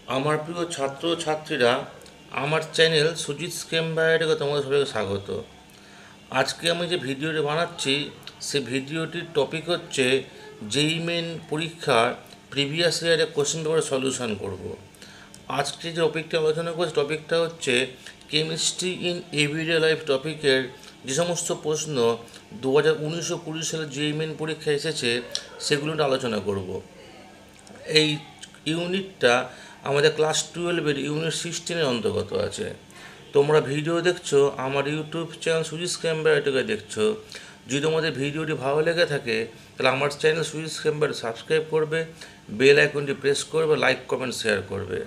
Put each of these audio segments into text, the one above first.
আমার প্রিয় ছাত্র ছাত্রীরা, আমার চ্যানেল সুজিত স্কেম বায়োটেকে তোমাদের সবাইকে স্বাগত। আজকে আমি যে ভিডিওটি বানাচ্ছি সে ভিডিওটির টপিক হচ্ছে যেই মেন পরীক্ষার প্রিভিয়াস ইয়ারে কোশ্চেন পেপারের সলিউশন করব। আজকে যে টপিকটা আলোচনা করছি টপিকটা হচ্ছে কেমিস্ট্রি ইন এভরিডে লাইফ টপিকের যে সমস্ত প্রশ্ন 2019-20 সালে যেই মেন পরীক্ষা এসেছে সেগুলো নিয়ে আলোচনা করব। এই ইউনিটটা আমাদের ক্লাস 12-এর ইউনিট 16-এর অন্তর্গত আছে। তোমরা ভিডিও দেখছো আমার ইউটিউব চ্যানেল সুজিত ক্যাম্বারটাকে দেখছো। যদি তোমাদের ভিডিওটি ভালো লেগে থাকে তাহলে আমার চ্যানেল সুজিত ক্যাম্বার সাবস্ক্রাইব করবে, বেল আইকনটি প্রেস করবে, লাইক কমেন্ট শেয়ার করবে।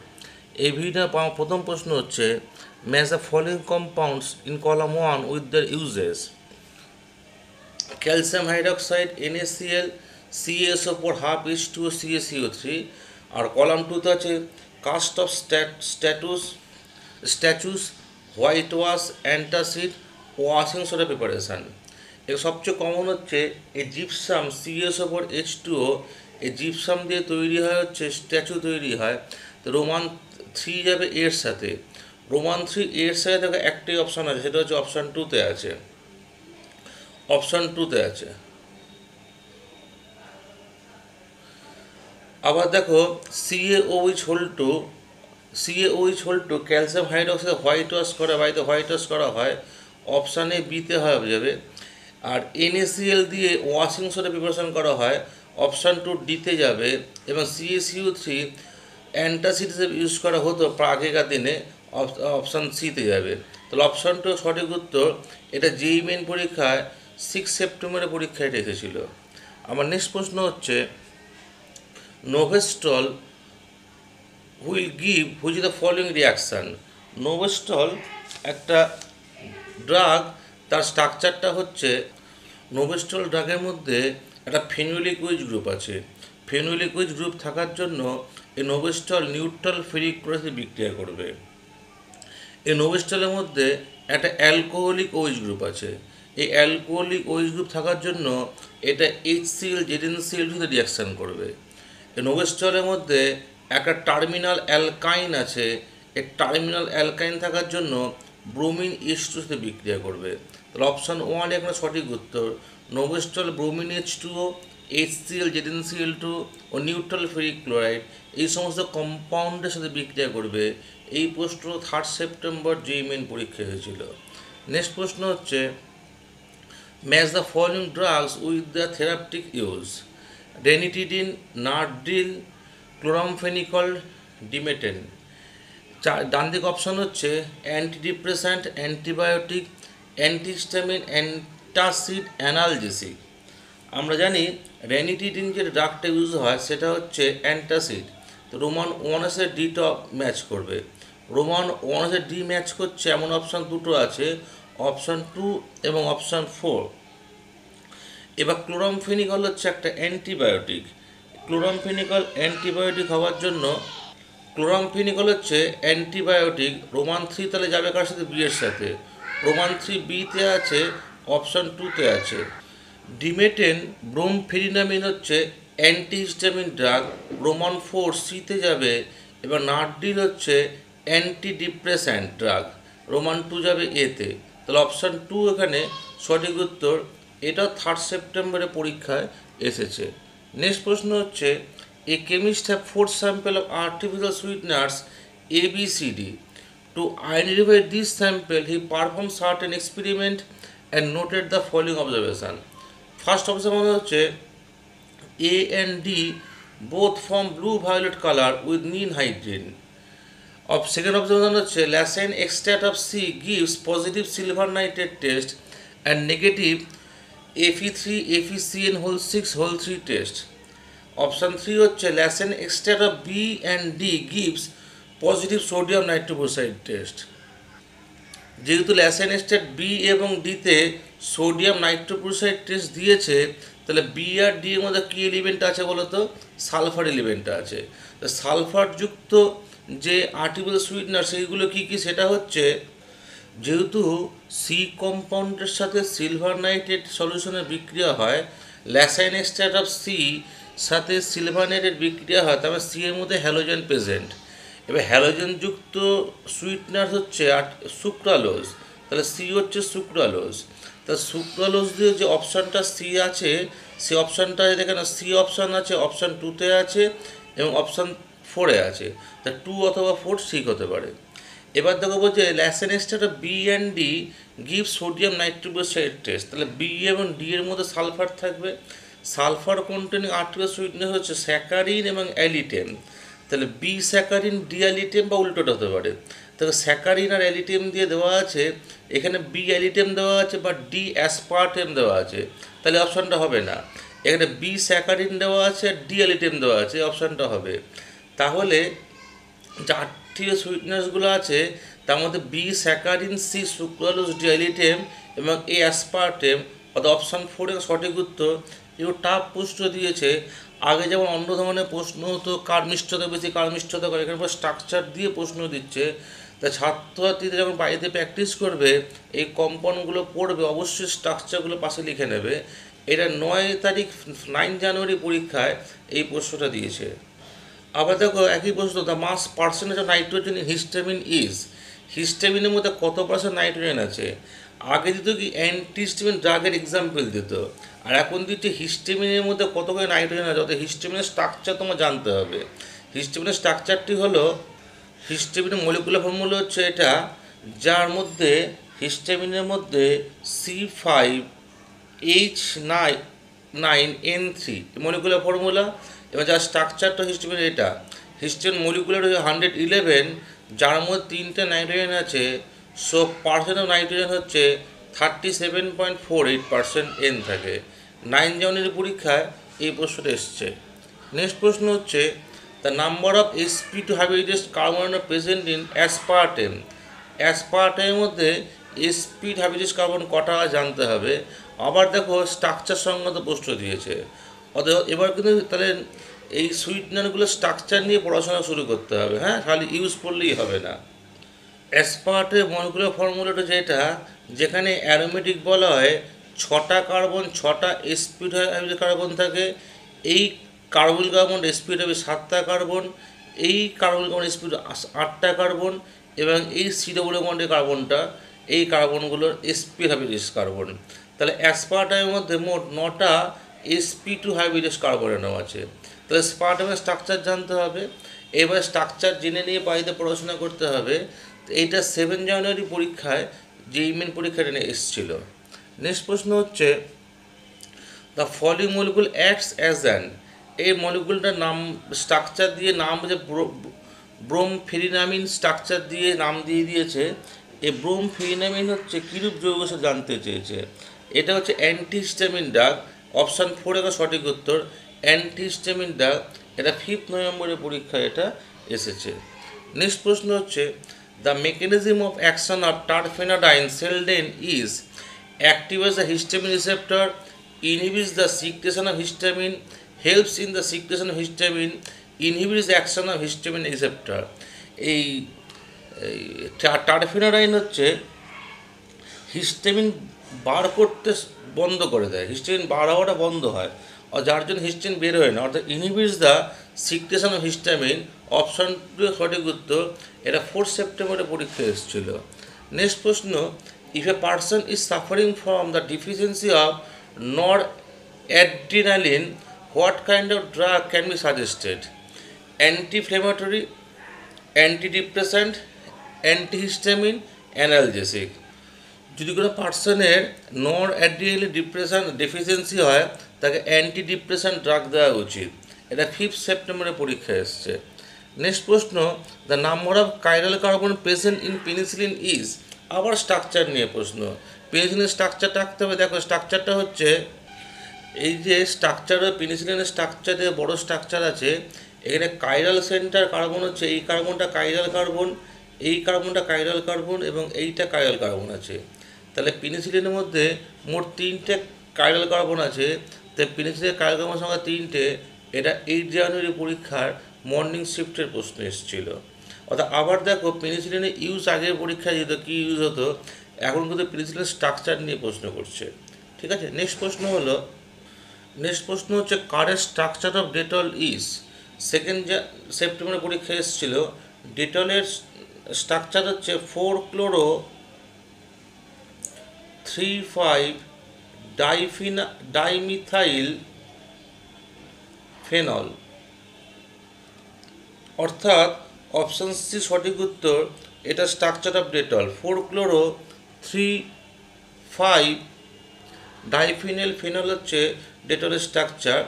এই ভিডিও প্রথম প্রশ্ন হচ্ছে match the following compounds in column 1 with their uses. Calcium hydroxide NaCl, CaSO4 half H2O CaCO3। আর কলাম 2তে আছে cast of statues, white wash, antacid, washing soda preparation. এর সবচেয়ে কমন হচ্ছে এই জিপসাম CaSO4 H2O। এই জিপসাম দিয়ে তৈরি হয় হচ্ছে স্ট্যাচু তৈরি হয়। তো রোমান 3 যাবে এর সাথে, রোমান 3 এর সাথে দেখো একটাই অপশান আছে, সেটা হচ্ছে অপশান 2তে আছে, অপশান 2তে আছে। আবার দেখো CaOH calcium hydroxide white wash করা, বাড়িতে হোয়াইট ওয়াশ করা হয়, অপশান এ বিতে হয়ে যাবে। আর NaCl দিয়ে ওয়াশিং সোডা প্রিপারেশন করা হয়, অপশান 2 ডিতে যাবে। এবং CaCO3 অ্যান্টাসিড হিসেবে ইউজ করা হতো আগেকার দিনে, অপশান সিতে যাবে। তাহলে অপশান 2 সঠিক উত্তর। এটা যেই মেন পরীক্ষায় 6 সেপ্টেম্বরের পরীক্ষায় এটা এসেছিল। আমার নেক্সট প্রশ্ন হচ্ছে novestrol will give which is the following reaction. Novestrol একটা ড্রাগ, তার স্ট্রাকচারটা হচ্ছে নোভেস্টল ড্রাগের মধ্যে একটা ফেনোলিক উইচ গ্রুপ আছে। ফেনোলিক উইচ গ্রুপ থাকার জন্য এই নোভেস্টল নিউট্রাল ফেরিক ক্লোরাইডে বিক্রিয়া করবে। এই নোভেস্টলের মধ্যে একটা অ্যালকোহলিক ওইচ গ্রুপ আছে। এই অ্যালকোহলিক ওইচ গ্রুপ থাকার জন্য এটা HCl ZnCl সাথে রিয়াকশান করবে। এই নোভেস্টলের মধ্যে একটা টার্মিনাল অ্যালকাইন আছে। এই টার্মিনাল অ্যালকাইন থাকার জন্য ব্রোমিন H2 সাথে বিক্রিয়া করবে। তাহলে অপশান 1 একটা সঠিক উত্তর। নোভেস্টল ব্রোমিন H2O, HCl ZnCl2 ও নিউট্রাল ফেরিক ক্লোরাইড এই সমস্ত কম্পাউন্ডের সাথে বিক্রিয়া করবে। এই প্রশ্ন 3 সেপ্টেম্বর যেই মেন পরীক্ষা হয়েছিল। নেক্সট প্রশ্ন হচ্ছে match the following drugs with the therapeutic use. Ranitidine, nardil, chloramphenicol, dimetane. ডান দিক অপশান হচ্ছে antidepressant, antibiotic, antihistamine, antacid, analgesic. আমরা জানি রেনিটিডিন যে ড্রাগটা ইউজ হয় সেটা হচ্ছে অ্যান্টাসিড। তো রোমান 1 ডিটা ম্যাচ করবে। রোমান 1 ডি ম্যাচ করছে এমন অপশান দুটো আছে, অপশান 2 এবং অপশান 4। এবার ক্লোরামফেনিকল হচ্ছে একটা অ্যান্টিবায়োটিক। ক্লোরামফেনিকল অ্যান্টিবায়োটিক হওয়ার জন্য ক্লোরামফেনিকল হচ্ছে অ্যান্টিবায়োটিক, রোমান 3 তাহলে যাবে কার সাথে, বি এর সাথে। রোমান 3 বিতে আছে, অপশান 2তে আছে। ডিমেটেন ব্রোমফেনিনামিন হচ্ছে অ্যান্টিহিস্টামিন ড্রাগ, রোমান 4 সিতে যাবে। এবার নারডিল হচ্ছে অ্যান্টিডিপ্রেসেন্ট ড্রাগ, রোমান 2 যাবে এতে। তাহলে অপশান 2 এখানে সঠিক উত্তর। এটা 3 সেপ্টেম্বরের পরীক্ষায় এসেছে। নেক্সট প্রশ্ন হচ্ছে a chemist have 4 sample of artificial sweeteners ABCD. To identify this sample, he performed certain experiment and noted the following observation. First observation হচ্ছে A and D both form blue violet color with mean hydrogen. Second observation হচ্ছে latent extract of C gives positive silver nitrate test and negative Fe3FeCN6 test. Option 3 হচ্ছে latent extract of B and D gives positive sodium nitroprusside test. যেহেতু ল্যাসেন estate B এবং ডিতে sodium নাইট্রোপ্রুসাইড test দিয়েছে, তাহলে B আর D এর মধ্যে কী element আছে বলো তো, সালফার এলিমেন্ট আছে। তো সালফারযুক্ত যে আর্টিফিশিয়াল সুইটনার সেইগুলো কী কী, সেটা হচ্ছে যেহেতু সি কম্পাউন্ডের সাথে সিলভার নাইট্রেট সলিউশনের বিক্রিয়া হয়, ল্যাসাইন এক্সট্রাক্ট অফ সি সাথে সিলভার নাইট্রেট বিক্রিয়া হয়, তারপরে সি এর মধ্যে হ্যালোজেন প্রেজেন্ট। এবার হ্যালোজেনযুক্ত সুইটনার হচ্ছে সুক্রালোজ, তাহলে সি হচ্ছে সুক্রালোজ। তাহলে সুক্রালোজ দিয়ে যে অপশানটা সি আছে, সেই অপশানটা দেখেন সি অপশান আছে, অপশান 2-তে আছে এবং অপশান 4-এ আছে। তা 2 অথবা 4 ঠিক হতে পারে। এবার দেখো বলছে ল্যাসেনেস্টার B and D give sodium nitroprusside test. তাহলে বি এবং ডি এর মধ্যে সালফার থাকবে। সালফার কন্টেনিং আর্টিফিশিয়াল সুইটনেস হচ্ছে স্যাকারিন এবং অ্যালিটেম। তাহলে বি স্যাকারিন ডি অ্যালিটেম বা উল্টোটা হতে পারে। তাহলে স্যাকারিন আর অ্যালিটেম দিয়ে দেওয়া আছে, এখানে বি অ্যালিটেম দেওয়া আছে বা ডি অ্যাসপার্টেম দেওয়া আছে, তাহলে অপশানটা হবে না। এখানে বি স্যাকারিন দেওয়া আছে আর ডি অ্যালিটেম দেওয়া আছে, অপশানটা হবে। তাহলে যে আর্টিফিশিয়াল সুইটনেসগুলো আছে তার মধ্যে B saccharin, C sucralose, D alitame এবং এ অ্যাসপার্টেম, অর্থাৎ অপশান 4-এর সঠিক উত্তর। এগুলো টাফ প্রশ্ন দিয়েছে। আগে যেমন অন্য ধরনের প্রশ্ন হতো কার মিষ্টতা বেশি, কার মিষ্টতা করে, এখানে স্ট্রাকচার দিয়ে প্রশ্ন দিচ্ছে। তা ছাত্রছাত্রীদের যখন বাড়িতে প্র্যাকটিস করবে, এই কম্পাউন্ডগুলো পড়বে, অবশ্যই স্ট্রাকচারগুলো পাশে লিখে নেবে। এটা 9 তারিখ 9 জানুয়ারি পরীক্ষায় এই প্রশ্নটা দিয়েছে। আবার দেখো একই প্রশ্ন, the mass percentage of nitrogen in histamine is. হিস্টামিনের মধ্যে কত পার্সেন্ট নাইট্রোজেন আছে? আগে দিত কি অ্যান্টিহিস্টামিন ড্রাগের এক্সাম্পল দিত, আর এখন দিচ্ছে হিস্টামিনের মধ্যে কত করে নাইট্রোজেন আছে, অর্থাৎ হিস্টামিনের স্ট্রাকচার তোমার জানতে হবে। হিস্টামিনের স্ট্রাকচারটি হলো, হিস্টামিনের মলিকুলার ফর্মুলা হচ্ছে এটা, যার মধ্যে হিস্টামিনের মধ্যে C5H9N3 মলিকুলার ফর্মুলা। এবার যার স্ট্রাকচারটা হিস্টামিন এটা, হিস্টামিন মলিকুলার 111, যার মধ্যে 3টে নাইট্রোজেন আছে। সো পার্সেন্ট অফ নাইট্রোজেন হচ্ছে 37.48% এন থাকে। 9 জানুয়ারি পরীক্ষায় এই প্রশ্নটা এসছে। নেক্সট প্রশ্ন হচ্ছে the number of sp2 hybridised carbon present in aspartame. অ্যাসপার্টেমের মধ্যে sp2 হাইব্রিডাইজড কার্বন কটা জানতে হবে। আবার দেখো স্ট্রাকচার সংক্রান্ত প্রশ্ন দিয়েছে। অতএব এবার কিন্তু তাহলে এই সুইটনারগুলো স্ট্রাকচার নিয়ে পড়াশোনা শুরু করতে হবে, হ্যাঁ, খালি ইউজ করলেই হবে না। অ্যাসপার্টের মলিকুলার ফর্মুলাটা যেটা, যেখানে অ্যারোমেটিক বলা হয় 6টা কার্বন, 6টা sp2 হাইব্রিড কার্বন থাকে। এই কার্বন কার্বন sp2 হবে 7টা কার্বন, এই কার্বন কার্বন sp2 8টা কার্বন, এবং এই C বন্ডের কার্বনটা, এই কার্বনগুলোর sp হাইব্রিডাইজড কার্বন। তাহলে অ্যাসপার্টামের মধ্যে মোট 9টা sp2 হাইব্রিডাইজড কার্বন অ্যাটম আছে। তাহলে স্পার্টামের স্ট্রাকচার জানতে হবে। এবার স্ট্রাকচার জেনে নিয়ে বাড়িতে পড়াশোনা করতে হবে। এইটা 7 জানুয়ারি পরীক্ষায় যেই মেন পরীক্ষাটা এসেছিল। নেক্সট প্রশ্ন হচ্ছে the following molecule acts as an. এই মলিকুলটার নাম স্ট্রাকচার দিয়ে নাম হচ্ছে ব্রোমফেরিনামিন, স্ট্রাকচার দিয়ে নাম দিয়ে দিয়েছে। এই ব্রোমফেরিনামিন হচ্ছে কীরূপ যৌগ সে জানতে চেয়েছে। এটা হচ্ছে অ্যান্টিহিস্টামিন ড্রাগ, অপশান 4 সঠিক উত্তর অ্যান্টিহিস্টামিন ড্রাগ। এটা 5 নভেম্বরের পরীক্ষায় এটা এসেছে। নেক্সট প্রশ্ন হচ্ছে the mechanism of action of terfenadine seldane is activates the histamine receptor, inhibits the secretion of histamine, helps in the secretion of histamine, inhibits the action of histamine receptor. এই টারফেনাডাইন হচ্ছে histamine বার করতে বন্ধ করে দেয়, histamine বার হওয়াটা বন্ধ হয়, আর যার জন্য হিস্টামিন বের হয় না, অর্থাৎ inhibits the secretion of histamine. Option 2 সঠিক উত্তর। এটা 4 সেপ্টেম্বরে পরীক্ষা এসেছিল। নেক্সট প্রশ্ন, if a person is suffering from the deficiency of noradrenaline, what kind of drug can be suggested? Anti-inflammatory, antidepressant, antihistamine, analgesic. যদি কোনো পার্সনের নরঅ্যাড্রিনালিন ডেফিসিয়েন্সি হয়, তাকে অ্যান্টিডিপ্রেসেন্ট ড্রাগ দেওয়া উচিত। এটা 5 সেপ্টেম্বরে পরীক্ষা এসছে। নেক্সট প্রশ্ন, the number of chiral carbon present in penicillin is. আবার স্ট্রাকচার নিয়ে প্রশ্ন। পেনিসিলিনের স্ট্রাকচারটা আঁকতে হবে। দেখো স্ট্রাকচারটা হচ্ছে এই যে স্ট্রাকচার, পেনিসিলিনের স্ট্রাকচারে বড় স্ট্রাকচার আছে। এখানে কাইরাল সেন্টার কার্বন হচ্ছে এই কার্বনটা কাইরাল কার্বন, এই কার্বনটা কাইরাল কার্বন এবং এইটা কাইরাল কার্বন আছে। তাহলে পেনিসিলিনের মধ্যে মোট 3টে কাইরাল কার্বন আছে। তাই পেনিসিলিনের কাইরাল কার্বন সংখ্যা 3টে। এটা 8 জানুয়ারি পরীক্ষার মর্নিং শিফটের প্রশ্ন এসেছিল। অর্থাৎ আবার দেখো পেনিসিলিনের ইউজ আগের পরীক্ষায় যেত কী ইউজ হতো, এখন কিন্তু পেনিসিলিনের স্ট্রাকচার নিয়ে প্রশ্ন করছে। ঠিক আছে, নেক্সট প্রশ্ন হচ্ছে current structure of Dettol is. 2 সেপ্টেম্বরে পরীক্ষা এসেছিল। ডেটলের স্ট্রাকচার হচ্ছে 4 ক্লোরো 3,5 ডাইমিথাইল ফেনল, অর্থাৎ অপশান সি সঠিক উত্তর। এটা structure of Dettol 4 chloro 3,5 diphenyl phenol হচ্ছে ডেটলের স্ট্রাকচার।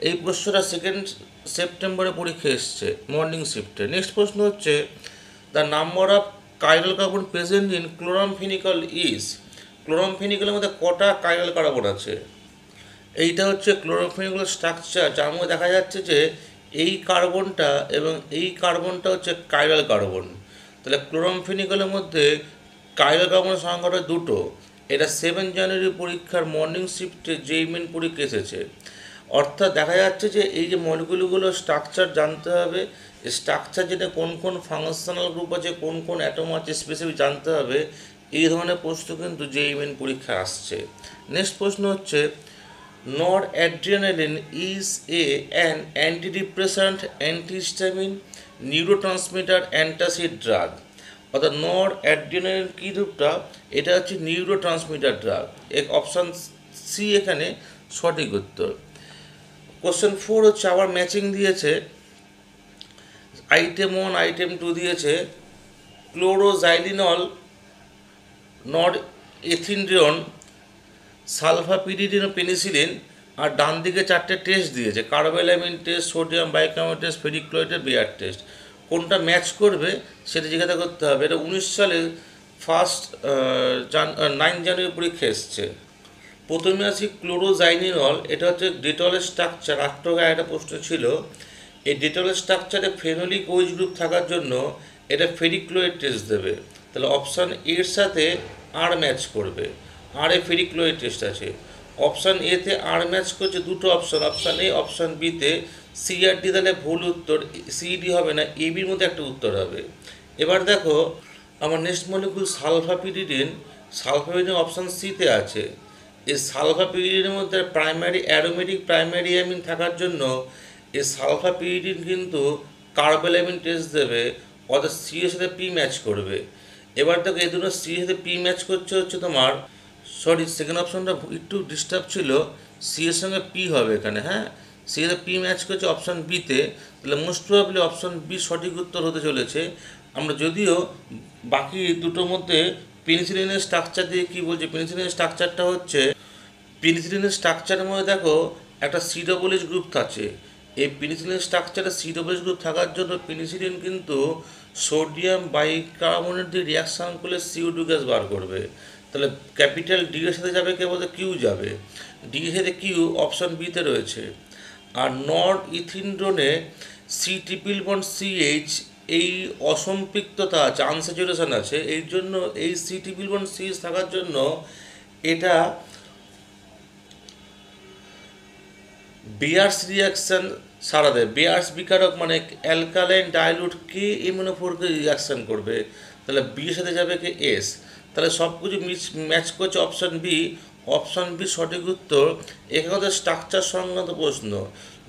এই প্রশ্নটা 2 সেপ্টেম্বরে পরীক্ষা এসছে মর্নিং শিফটে। নেক্সট প্রশ্ন হচ্ছে the number of chiral carbon present in chloramphenicol is. ক্লোরামফেনিকলের মধ্যে কটা কাইরাল কার্বন আছে? এইটা হচ্ছে ক্লোরোফেনিকলের স্ট্রাকচার, যার মধ্যে দেখা যাচ্ছে যে এই কার্বনটা এবং এই কার্বনটা হচ্ছে কাইরাল কার্বন। তাহলে ক্লোরোফেনিকলের মধ্যে কাইরাল কার্বনের সংখ্যাটা 2টো। এটা 7 জানুয়ারি পরীক্ষার মর্নিং শিফটে যেই মেন পরীক্ষা এসেছে। অর্থাৎ দেখা যাচ্ছে যে এই যে মলিকুলগুলোর স্ট্রাকচার জানতে হবে, স্ট্রাকচার যেটা কোন কোন ফাংশনাল গ্রুপ আছে, কোন কোন অ্যাটম আছে স্পেসিফিক জানতে হবে। এই ধরনের প্রশ্ন কিন্তু যেই মেন পরীক্ষা আসছে। নেক্সট প্রশ্ন হচ্ছে noradrenaline is an antidepressant, antihistamine, neurotransmitter, antacid drug। অর্থাৎ noradrenaline কী রূপটা? এটা হচ্ছে নিউরোট্রান্সমিটার ড্রাগ। অপশান সি এখানে সঠিক উত্তর। কোশ্চেন 4 হচ্ছে আবার ম্যাচিং দিয়েছে, আইটেম 1 আইটেম 2 দিয়েছে। ক্লোরোজাইলিনল, নর এথিনড্রিয়ন, সালফাপিরিডিন ও পেনিসিলিন, আর ডান দিকে 4টে টেস্ট দিয়েছে, carbylamine test, sodium bicarbonate test, ferric chloride, Baeyer test. কোনটা ম্যাচ করবে সেটা জিজ্ঞাসা করতে হবে। এটা 19 সালে 9 জানুয়ারি পরীক্ষা এসছে। প্রথমে আসি ক্লোরোজাইনিনল। এটা হচ্ছে ডেটলের স্ট্রাকচার। 8 টাকা একটা প্রশ্ন ছিল। এই ডেটলের স্ট্রাকচারে ফেনোলিক ওইচ গ্রুপ থাকার জন্য এটা ফেরিক ক্লোরাইড টেস্ট দেবে। তাহলে অপশান এর সাথে আর ম্যাচ করবে, আর এ ফেরিক ক্লোরাইড টেস্ট আছে। অপশান এতে আর ম্যাচ করছে 2টো অপশান, অপশান এ অপশান বিতে। সি আর ডি তাহলে ভুল উত্তর, সি ডি হবে না, এ বির মধ্যে একটা উত্তর হবে। এবার দেখো আমার নেক্সট মলিকুল সালফাপিরিডিন। সালফাপিরিডিন অপশান সিতে আছে। এই সালফাপিরিডিনের মধ্যে প্রাইমারি অ্যারোমেটিক প্রাইমারি অ্যামিন থাকার জন্য এই সালফাপিরিডিন কিন্তু কার্বাইলামিন টেস্ট দেবে, অর্থাৎ সি এর সাথে পি ম্যাচ করবে। এবার দেখো এই দুটো সি এর সাথে পি ম্যাচ করছে হচ্ছে তোমার, সরি সেকেন্ড অপশনটা একটু ডিস্টার্ব ছিল, সি এর সঙ্গে পি হবে এখানে। হ্যাঁ, সি এর পি ম্যাচ করছে অপশান বিতে। তাহলে মোস্ট প্রবাবলি অপশান বি সঠিক উত্তর হতে চলেছে। আমরা যদিও বাকি দুটোর মধ্যে পেনিসিলিনের স্ট্রাকচার দিয়ে কী বলছে, পেনিসিলিনের স্ট্রাকচারটা হচ্ছে, পেনিসিলিনের স্ট্রাকচারের মধ্যে দেখো একটা সিডব্লিউএইচ গ্রুপ আছে। এই পেনিসিলিনের স্ট্রাকচারে সিডব্লিউএইচ গ্রুপ থাকার জন্য পেনিসিলিন কিন্তু সোডিয়াম বাইকার্বনেট দিয়ে রিয়াকশান করলে CO2 গ্যাস বার করবে। তাহলে ক্যাপিটাল ডি এর সাথে যাবে, কে বলতে কিউ যাবে, ডি এর সাথে কিউ অপশান বিতে রয়েছে। আর নর ইথিনড্রোনে সি ট্রিপল বন্ড CH এই অসম্পৃক্ততা আছে, আনস্যাচুরেশন আছে। এই জন্য এই সি ট্রিপল বন্ড CH থাকার জন্য এটা বেয়ার্স রিয়াকশান সারা দেয়। বেয়ার্স বিকারক মানে অ্যালকালাইন ডাইলুট কে এমোনোফোরকে রিয়াকশান করবে। তাহলে বি এর সাথে যাবে কে এস। তাহলে সব কিছু ম্যাচ করছে অপশান বি। অপশান বি সঠিক উত্তর। এখানে তো স্ট্রাকচার সংক্রান্ত প্রশ্ন,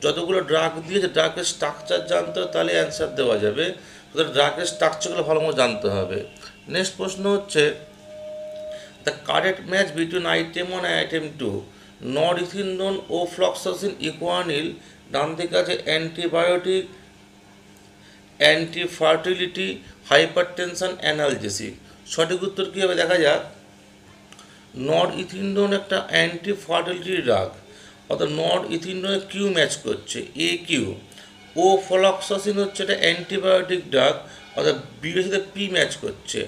যতগুলো ড্রাগ দিয়েছে ড্রাগের স্ট্রাকচার জানতে হবে, তাহলে অ্যান্সার দেওয়া যাবে। তাহলে ড্রাগের স্ট্রাকচারগুলো ভালো মতো জানতে হবে। নেক্সট প্রশ্ন হচ্ছে the correct match between item 1 and item 2। নরইথিনডোন ও ফ্লক্সাসিন ইকুয়ানিল, ডান দিকে আছে অ্যান্টিবায়োটিক, অ্যান্টিফার্টিলিটি, হাইপারটেনশন, অ্যানালজেসিক। সঠিক উত্তর কী হবে দেখা যাক। নরইথিনডোন একটা অ্যান্টিফার্টিলিটি ড্রাগ, অর্থাৎ নরইথিনডোনে কিউ ম্যাচ করছে, এ কিউ। ও ফ্লক্সাসিন হচ্ছে একটা অ্যান্টিবায়োটিক ড্রাগ, অর্থাৎ বি এর সাথে পি ম্যাচ করছে।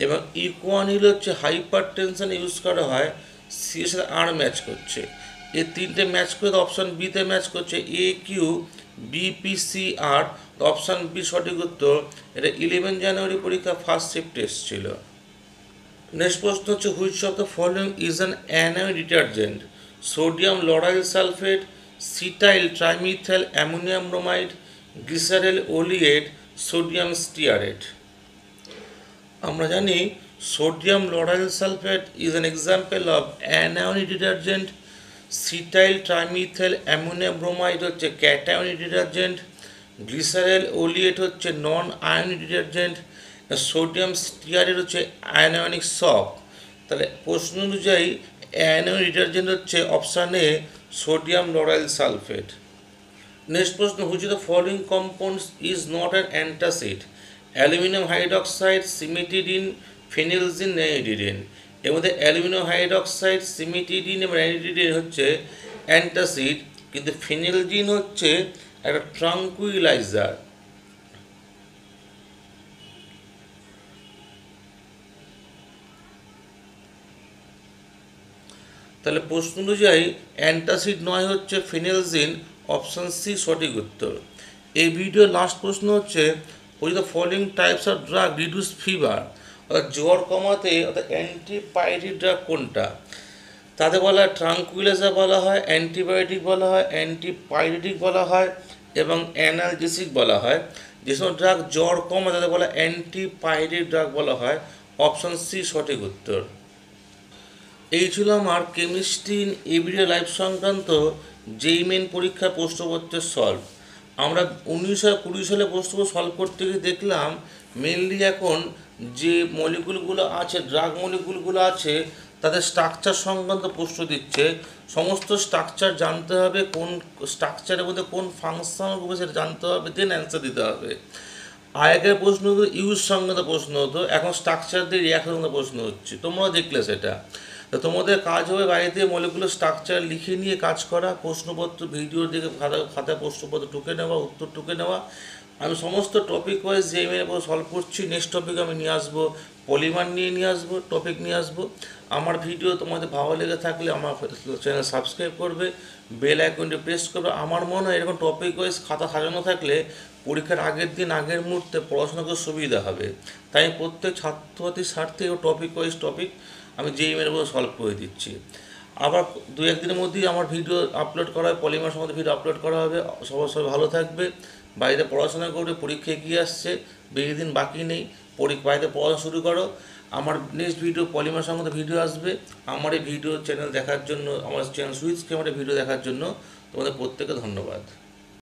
এবং ইকুয়ানিল হচ্ছে হাইপার টেনশন ইউজ করা হয়, সি এর সাথে আর ম্যাচ করছে। এই তিনটে ম্যাচ করে অপশান বিতে ম্যাচ করছে, A Q BPCR। Option B সঠিক উত্তর। এটা 11 জানুয়ারি পরীক্ষা ফার্স্ট শিফট টেস্ট ছিল। নেক্সট প্রশ্ন হচ্ছে which of the following is an anion detergent. Sodium lauryl sulphate, cetyl trimethyl ammonium bromide, glyceryl oleate, sodium stearate. আমরা জানি sodium lauryl sulphate is an example of anionic detergent. Cetyl trimethyl ammonium bromide হচ্ছে cationic detergent. Glyceryl oleate হচ্ছে non ionic detergent, sodium stearate হচ্ছে ionic সপ। তাহলে প্রশ্ন অনুযায়ী anionic detergent হচ্ছে option A sodium lauryl sulphate. Next প্রশ্ন, which of the following compounds is not an antacid? Aluminium hydroxide, cimetidine, phenelzine, ranitidine. এর মধ্যে aluminium hydroxide, cimetidine এবং ন্যানিডিডিন হচ্ছে অ্যান্টাসিড, কিন্তু ফিনিলজিন হচ্ছে একটা ট্রাঙ্কুইলাইজার। তাহলে প্রশ্ন অনুযায়ী অ্যান্টাসিড নয় হচ্ছে ফিনিলজিন, অপশান সি সঠিক উত্তর। এই ভিডিওর লাস্ট প্রশ্ন হচ্ছে, which the following types of drug reduce fever? অর্থাৎ জ্বর কমাতে অর্থাৎ অ্যান্টিপাইরেটিক ড্রাগ কোনটা? তাতে বলা হয় ট্রাঙ্কুইলাইজার বলা হয়, অ্যান্টিবায়োটিক বলা হয়, অ্যান্টিপাইরেটিক বলা হয় এবং অ্যানালজেসিক বলা হয়। যেসব ড্রাগ জ্বর কমায় তাদের বলা অ্যান্টিপাইরেটিক ড্রাগ বলা হয়, অপশান সি সঠিক উত্তর। এই ছিল আমার কেমিস্ট্রি ইন এভরিডে লাইফ সংক্রান্ত যেই মেন পরীক্ষার প্রশ্নপত্রের সলভ। আমরা 1920 সালে প্রশ্নপত্র সলভ করতে গিয়ে দেখলাম মেনলি এখন যে মলিকুলগুলো আছে, ড্রাগ মলিকুলগুলো আছে, তাদের স্ট্রাকচার সংক্রান্ত প্রশ্ন দিচ্ছে। সমস্ত স্ট্রাকচার জানতে হবে, কোন স্ট্রাকচারের মধ্যে কোন ফাংশন হবে সেটা জানতে হবে, দেন অ্যান্সার দিতে হবে। আগের প্রশ্ন হতো ইউজ সংক্রান্ত প্রশ্ন হতো, এখন স্ট্রাকচার দিয়ে রিয়াকশন সংক্রান্ত প্রশ্ন হচ্ছে, তোমরাও দেখলে সেটা। তো তোমাদের কাজ হবে বাড়িতে মলিকুলার স্ট্রাকচার লিখে নিয়ে কাজ করা, প্রশ্নপত্র ভিডিও দেখে খাতায় প্রশ্নপত্র টুকে নেওয়া, উত্তর টুকে নেওয়া। আমি সমস্ত টপিক ওয়াইজ যে মেয়ের উপর সলভ করছি, নেক্সট টপিক আমি নিয়ে আসবো, পলিমার নিয়ে আসবো, টপিক নিয়ে আসবো। আমার ভিডিও তোমাদের ভালো লেগে থাকলে আমার চ্যানেল সাবস্ক্রাইব করবে, বেল আইকনটি প্রেস করবে। আমার মনে হয় এরকম টপিক ওয়াইজ খাতা সাজানো থাকলে পরীক্ষার আগের দিন আগের মুহূর্তে পড়াশোনা করতে সুবিধা হবে। তাই প্রত্যেক ছাত্রছাত্রীর স্বার্থে টপিক ওয়াইজ টপিক আমি যেই মেয়ের উপর সলভ করে দিচ্ছি। আবার 2-1 দিনের মধ্যেই আমার ভিডিও আপলোড করা হবে, পলিমার সম্বন্ধে ভিডিও আপলোড করা হবে। সবাই ভালো থাকবে, বাড়িতে পড়াশোনা করবে, পরীক্ষা এগিয়ে আসছে, বেশি দিন বাকি নেই, বাড়িতে পড়াশোনা শুরু করো। আমার নেক্সট ভিডিও পলিমার সম্বন্ধে ভিডিও আসবে। আমার এই ভিডিও চ্যানেল দেখার জন্য, আমার চ্যানেল সুইচ ক্যামেরা ভিডিও দেখার জন্য তোমাদের প্রত্যেকে ধন্যবাদ।